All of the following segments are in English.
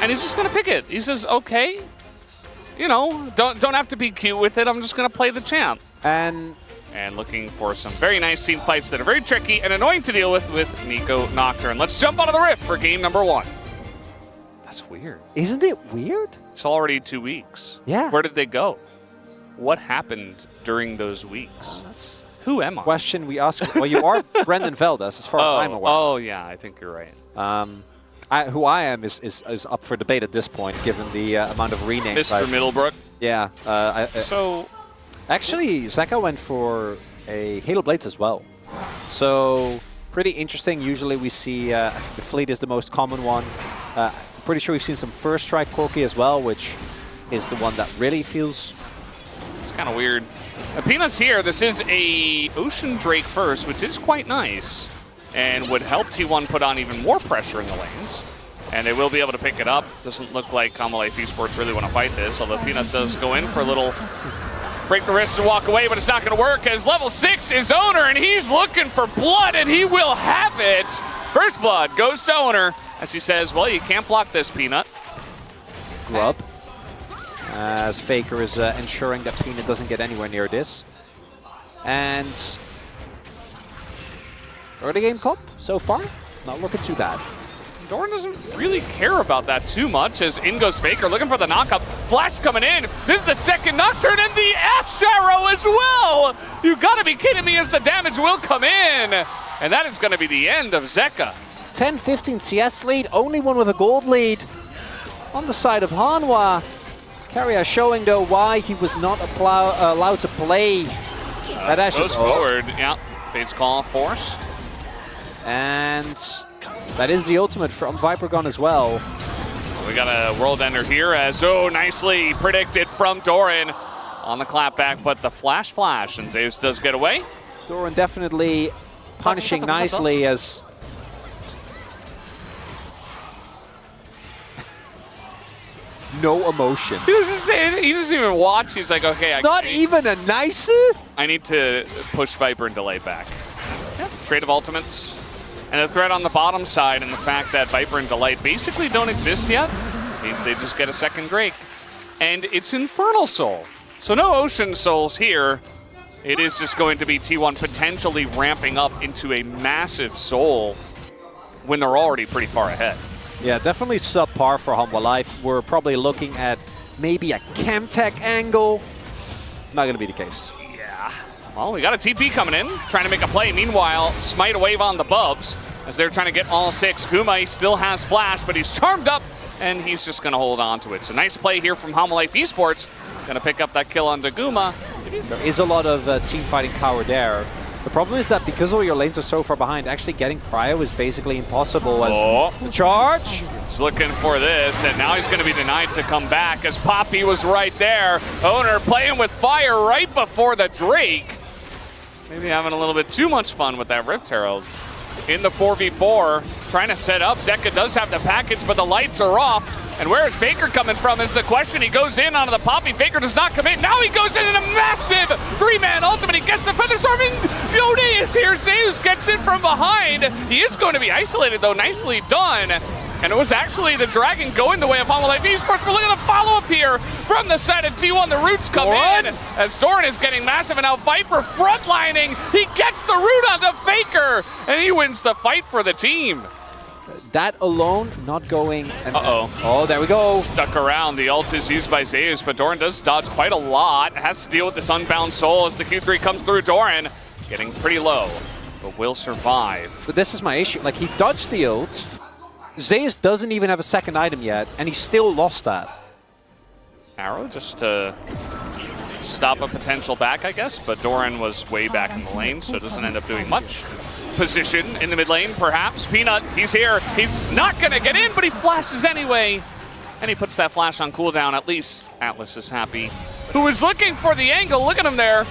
And he's just going to pick it. He says, okay, you know, don't have to be cute with it. I'm just going to play the champ. And looking for some very nice team fights that are very tricky and annoying to deal with Nico Nocturne. Let's jump onto the rift for game number 1. That's weird. Isn't it weird? It's already 2 weeks. Yeah. Where did they go? What happened during those weeks? That's Who am I? question we ask. Well, you are Brendan Veldas, as far as I'm aware. Oh, yeah, I think you're right. Who I am is up for debate at this point, given the amount of renames. Mr. Middlebrook. Yeah. Actually, Zeka went for a Halo Blades as well. So, pretty interesting. Usually we see, I think the Fleet is the most common one. Pretty sure we've seen some First Strike Corki as well, which is the one that really feels... It's kind of weird. Peanut's here. This is a Ocean Drake first, which is quite nice, and would help T1 put on even more pressure in the lanes. And they will be able to pick it up. Doesn't look like Hanwha Life Esports really want to fight this, although Peanut does go in for a little break the wrist and walk away, but it's not going to work as level 6 is Owner, and he's looking for blood, and he will have it. First blood goes to Owner as he says, well, you can't block this, Peanut. Grub. As Faker is ensuring that Peanut doesn't get anywhere near this. And early game comp so far, not looking too bad. Doran doesn't really care about that too much as in goes Faker looking for the knockup. Flash coming in. This is the second Nocturne and the Ash Arrow as well. You gotta be kidding me as the damage will come in. And that is gonna be the end of Zeka. 10-15 CS lead, only one with a gold lead on the side of Hanwha. Carrier showing though why he was not allowed to play that Ash. Goes forward, yeah. Fade's call forced. And that is the ultimate from Vipergon as well. We got a World Ender here as, nicely predicted from Doran on the clapback, but the flash, and Zeus does get away. Doran definitely punishing nicely as... No emotion. He doesn't say anything. He doesn't even watch. He's like, okay. Not even a nice? I need to push Viper and delay back. Yep. Trade of ultimates. And the threat on the bottom side and the fact that Viper and Delight basically don't exist yet means they just get a second Drake. And it's Infernal Soul. So no Ocean Souls here. It is just going to be T1 potentially ramping up into a massive Soul when they're already pretty far ahead. Yeah, definitely subpar for Hanwha Life. We're probably looking at maybe a Chemtech angle. Not going to be the case. Yeah. Well, we got a TP coming in, trying to make a play. Meanwhile, Smite a wave on the Bubs as they're trying to get all 6. Guma still has Flash, but he's charmed up, and he's just going to hold on to it. So nice play here from Hanwha Life Esports. Going to pick up that kill on Guma. There is a lot of team fighting power there. The problem is that because all your lanes are so far behind, actually getting Cryo is basically impossible as the charge. He's looking for this, and now he's going to be denied to come back as Poppy was right there. Owner playing with fire right before the Drake. Maybe having a little bit too much fun with that Rift Herald. In the 4v4, trying to set up. Zeka does have the package, but the lights are off. And where is Faker coming from is the question. He goes in onto the Poppy. Faker does not commit. Now he goes in a massive 3-man ultimate. He gets the Featherstorm, and Yone is here. Zeus gets in from behind. He is going to be isolated, though. Nicely done. And it was actually the Dragon going the way of Hanwha Life Esports. But look at the follow-up here from the side of T1. The roots come in as Doran is getting massive. And now Viper frontlining. He gets the root onto Faker, and he wins the fight for the team. That alone not going. Oh, there we go. Stuck around. The ult is used by Zeus, but Doran does dodge quite a lot. Has to deal with this Unbound Soul as the Q3 comes through. Doran getting pretty low, but will survive. But this is my issue. Like, he dodged the ult. Zeus doesn't even have a second item yet, and he still lost that. Arrow just to stop a potential back, I guess, but Doran was way back in the lane, so it doesn't end up doing much. Position in the mid lane, perhaps. Peanut, he's here. He's not going to get in, but he flashes anyway. And he puts that flash on cooldown. At least Atlas is happy. Who is looking for the angle? Look at him there.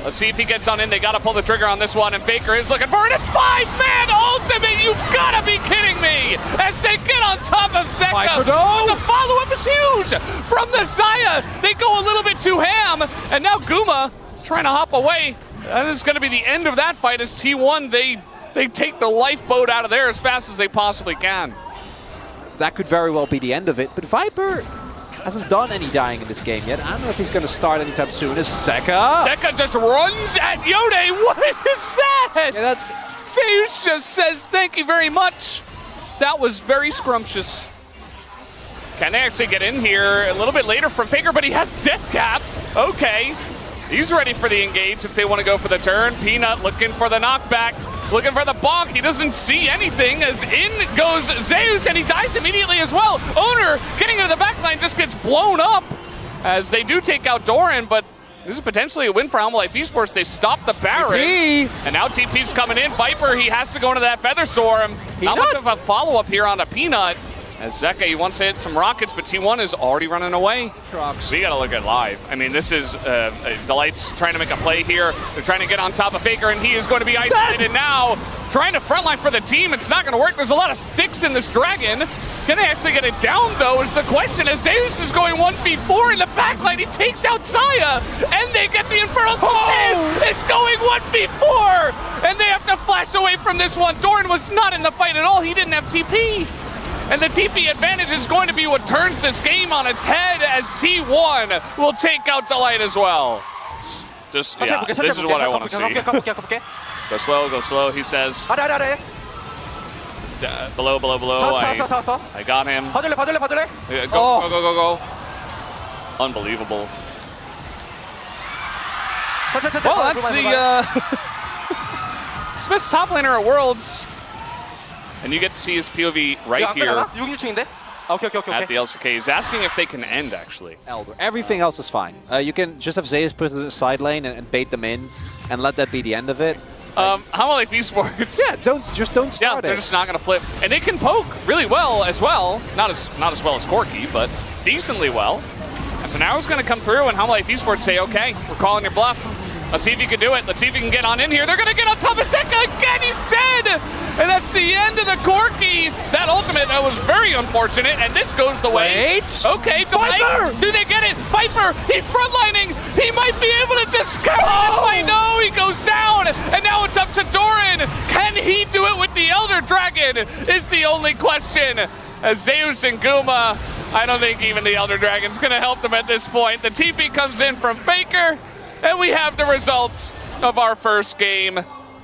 Let's see if he gets on in. They got to pull the trigger on this one, and Faker is looking for it. A 5-man ultimate! You've got to be kidding me! As they get on top of Zeka. The follow-up is huge! From the Zaya, they go a little bit too ham, and now Guma trying to hop away. That is going to be the end of that fight as T1, they take the lifeboat out of there as fast as they possibly can. that could very well be the end of it. But Viper hasn't done any dying in this game yet. I don't know if he's going to start anytime soon. Is Zeka? Zeka just runs at Yone. What is that? Yeah, that's... Zeus just says thank you very much. That was very scrumptious. Can they actually get in here a little bit later from Faker, but he has Death Cap. Okay. He's ready for the engage if they want to go for the turn. Peanut looking for the knockback, looking for the bonk. He doesn't see anything as in goes Zeus, and he dies immediately as well. Owner getting into the backline just gets blown up as they do take out Doran, but this is potentially a win for Hanwha Life Esports. They stop the Baron, and now TP's coming in. Viper, he has to go into that Feather Storm. Not much of a follow-up here on a Peanut. As Zeka, he wants to hit some rockets, but T1 is already running away. So you gotta look at live. I mean, this is Delight's trying to make a play here. They're trying to get on top of Faker, and he is going to be isolated now. Trying to frontline for the team. It's not gonna work. There's a lot of sticks in this Dragon. Can they actually get it down, though, is the question. As Zeus is going 1v4 in the backline, he takes out Saya, and they get the Infernal Solstice. It's going 1v4, and they have to flash away from this one. Doran was not in the fight at all. He didn't have TP. And the TP advantage is going to be what turns this game on its head as T1 will take out Delight as well. Just, yeah, this is what I want to see. Go slow, he says. Below. I got him. Go. Unbelievable. Well, that's the Smith's top laner at Worlds. And you get to see his POV right here at the LCK. He's asking if they can end, actually. Elder. Everything else is fine. You can just have Zeus put in the side lane and bait them in and let that be the end of it. Hanwha Life Esports. Yeah, don't start yeah, they're just not going to flip. And they can poke really well as well. Not as well as Corki, but decently well. And so now he's going to come through and Hanwha Life Esports say, okay, we're calling your bluff. Let's see if you can do it. Let's see if you can get on in here. They're going to get on top of Zeka again. He's dead. And that's the end of the Corki. That ultimate, that was very unfortunate. And this goes the way. Wait. Okay, Viper. Do they get it? Viper, he's frontlining. He might be able to just cover this fight. No, he goes down. And now it's up to Doran. Can he do it with the Elder Dragon is the only question. As Zeus and Guma, I don't think even the Elder Dragon's going to help them at this point. The TP comes in from Faker. And we have the results of our first game.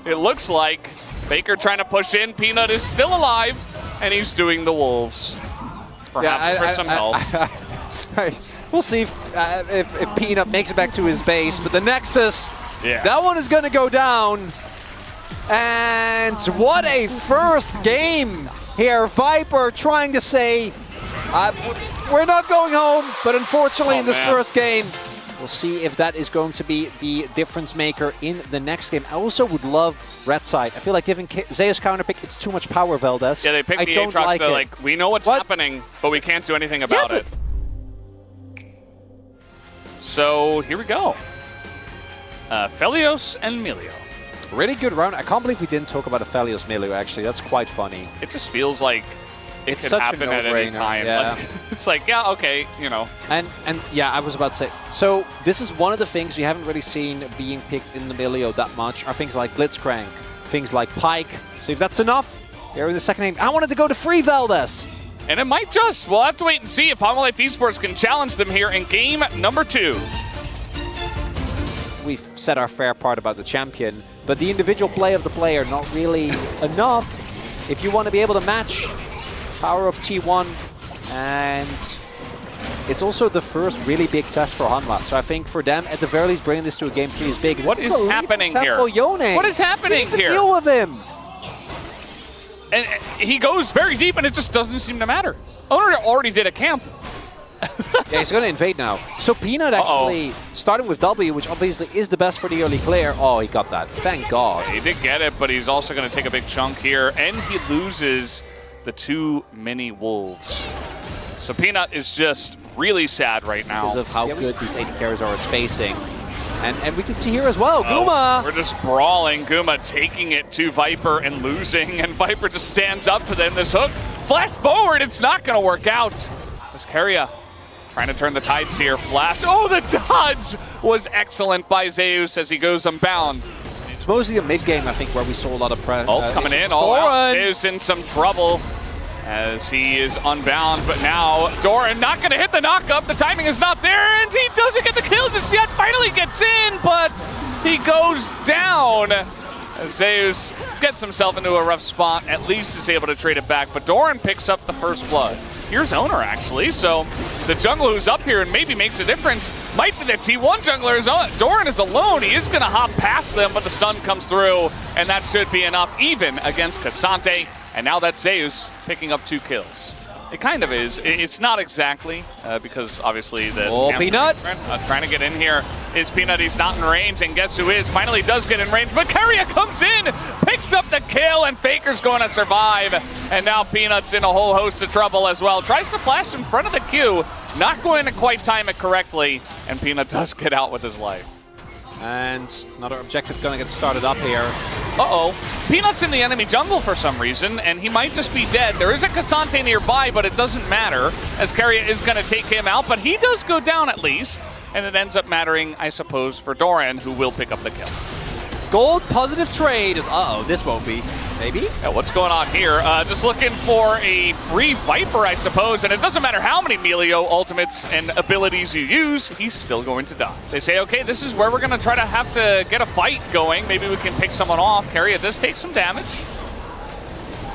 It looks like Faker trying to push in. Peanut is still alive, and he's doing the Wolves. Perhaps for some help. We'll see if Peanut makes it back to his base. But the Nexus, that one is going to go down. And what a first game here. Viper trying to say, we're not going home. But unfortunately, in this first game, we'll see if that is going to be the difference maker in the next game. I also would love red side. I feel like giving Zeus counterpick, it's too much power, Valdez. Yeah, they picked the Aatrox. They're like, we know what's happening, but we can't do anything about it. So here we go. Felios and Milio. Really good round. I can't believe we didn't talk about a Felios Milio, actually. That's quite funny. It just feels like it could happen at any time. Yeah. Like, it's like, yeah, okay, you know. And yeah, I was about to say, so this is one of the things we haven't really seen being picked in the Milio that much are things like Blitzcrank, things like Pike. So if that's enough, here in the second game, I wanted to go to free Valdez. And it might just. We'll have to wait and see if Hanwha Life Esports can challenge them here in game number 2. We've said our fair part about the champion, but the individual play of the player not really enough if you want to be able to match power of T1, and it's also the first really big test for Hanwha. So I think for them, at the very least, bringing this to a game 3 is big. What is happening here? What is happening here? Deal with him. And he goes very deep, and it just doesn't seem to matter. Owner already did a camp. Yeah, he's going to invade now. So Peanut actually starting with W, which obviously is the best for the early clear. Oh, he got that. Thank God. He did get it, but he's also going to take a big chunk here, and he loses the 2 mini Wolves. So Peanut is just really sad right now. Because of how good these AD carries are at spacing. And we can see here as well, Guma! We're just brawling. Guma taking it to Viper and losing, and Viper just stands up to them. This hook, flash forward, it's not going to work out. As Keria trying to turn the tides here. Flash, oh, the dodge was excellent by Zeus as he goes unbound. It's mostly the mid game, I think, where we saw a lot of pressure. Ult's coming in, all out. Zeus in some trouble. as he is unbound, but now Doran not going to hit the knock-up. The timing is not there, and he doesn't get the kill just yet. Finally gets in, but he goes down. Zeus gets himself into a rough spot, at least is able to trade it back, but Doran picks up the first blood. Here's Owner, actually, so the jungler who's up here and maybe makes a difference might be the T1 jungler. Doran is alone. He is going to hop past them, but the stun comes through, and that should be enough even against Cassante. And now that's Zeus picking up 2 kills. It kind of is. It's not exactly, because obviously the... Oh, Peanut! Trying to get in here is Peanut. He's not in range, and guess who is? Finally does get in range, but Keria comes in, picks up the kill, and Faker's going to survive. And now Peanut's in a whole host of trouble as well. Tries to flash in front of the Q, not going to quite time it correctly, and Peanut does get out with his life. And another objective going to get started up here. Uh-oh. Peanut's in the enemy jungle for some reason, and he might just be dead. There is a Cassante nearby, but it doesn't matter, as Keria is going to take him out, but he does go down at least, and it ends up mattering, I suppose, for Doran, who will pick up the kill. Gold positive trade is... Uh-oh, this won't be. Maybe? Yeah, what's going on here? Just looking for a free Viper, I suppose, and it doesn't matter how many Melio ultimates and abilities you use, he's still going to die. They say, okay, this is where we're going to try to have to get a fight going. Maybe we can pick someone off. Keria does take some damage.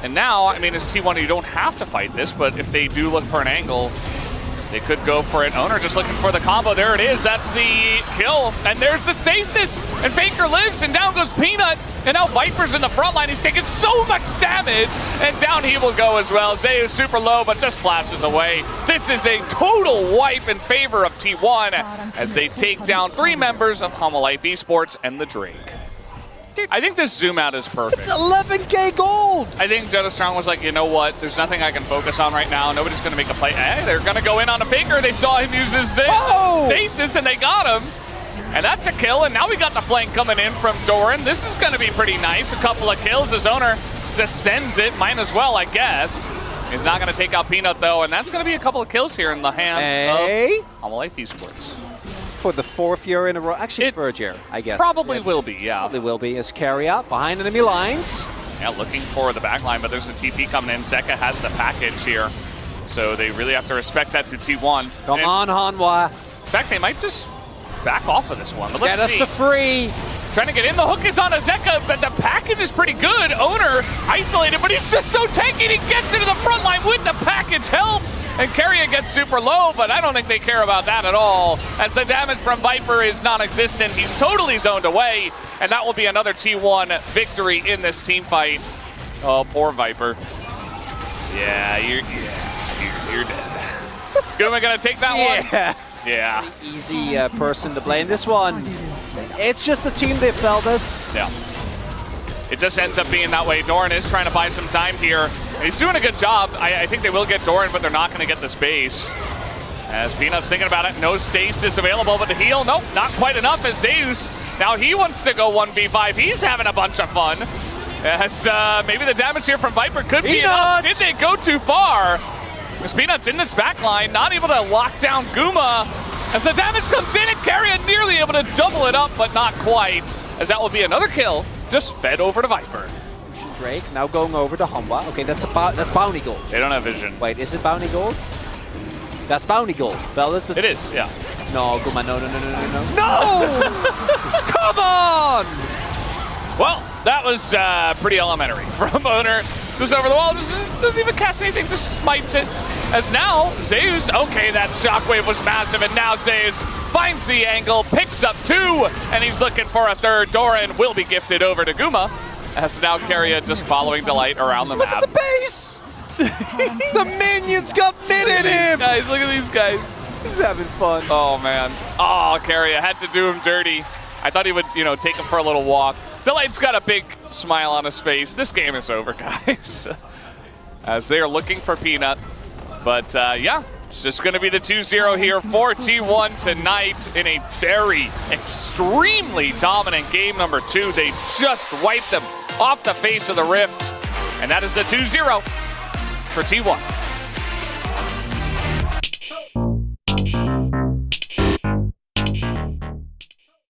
And now, I mean, as T1, you don't have to fight this, but if they do look for an angle, they could go for it. Owner just looking for the combo. There it is. That's the kill. And there's the stasis. And Faker lives, and down goes Peanut. And now Viper's in the front line. He's taking so much damage. And down he will go as well. Zeus super low, but just flashes away. This is a total wipe in favor of T1 as they take down 3 members of Hanwha Life Esports and the Drake. I think this zoom out is perfect. It's 11K gold! I think Jodo Strong was like, you know what? There's nothing I can focus on right now. Nobody's going to make a play. They're going to go in on a Faker. They saw him use his stasis, and they got him. And that's a kill, and now we got the flank coming in from Doran. This is going to be pretty nice. A couple of kills. His Owner just sends it. Might as well, I guess. He's not going to take out Peanut, though, and that's going to be a couple of kills here in the hands of Hanwha Life Esports. For the 4th year in a row. Actually, 3rd year, I guess. Probably will be, yeah. Probably will be, as Keria behind enemy lines. Yeah, looking for the back line, but there's a TP coming in. Zeka has the package here, so they really have to respect that to T1. Come on, Hanwha. In fact, they might just back off of this one, but let's see. Get us to free. Trying to get in. The hook is on Zeka, but the package is pretty good. Owner isolated, but he's just so tanky. He gets into the front line with the package help. And Keria gets super low, but I don't think they care about that at all, as the damage from Viper is non-existent. He's totally zoned away, and that will be another T1 victory in this team fight. Oh, poor Viper. Yeah, you're dead. Guma gonna take that one? Yeah. Easy person to blame this one. It's just the team that felt us. Yeah. It just ends up being that way. Doran is trying to buy some time here. He's doing a good job. I think they will get Doran, but they're not going to get the space. As Peanut's thinking about it, no stasis available, but the heal, nope, not quite enough as Zeus. Now he wants to go 1v5. He's having a bunch of fun. As maybe the damage here from Viper could be enough. Did they go too far? As Peanut's in this back line, not able to lock down Guma. As the damage comes in, and Keria nearly able to double it up, but not quite. As that will be another kill, just fed over to Viper. Drake now going over to Hanwha. Okay, that's bounty gold. They don't have vision. Wait, is it bounty gold? That's bounty gold, fellas. It is, yeah. No, Guma, no. No! Come on! Well, that was pretty elementary from Owner. Just over the wall, just doesn't even cast anything, just smites it. As now, Zeus, okay, that shockwave was massive, and now Zeus finds the angle, picks up 2, and he's looking for a 3rd. Doran will be gifted over to Guma. As now Keria just following Delight around the map. Look at the base! The minions got mid in him! Guys, look at these guys. He's having fun. Oh, man. Oh, Keria had to do him dirty. I thought he would, take him for a little walk. Delight's got a big smile on his face. This game is over, guys. As they are looking for Peanut. But, yeah, it's just going to be the 2-0 here for T1 tonight in a very extremely dominant game number 2. They just wiped them off the face of the rift. And that is the 2-0 for T1.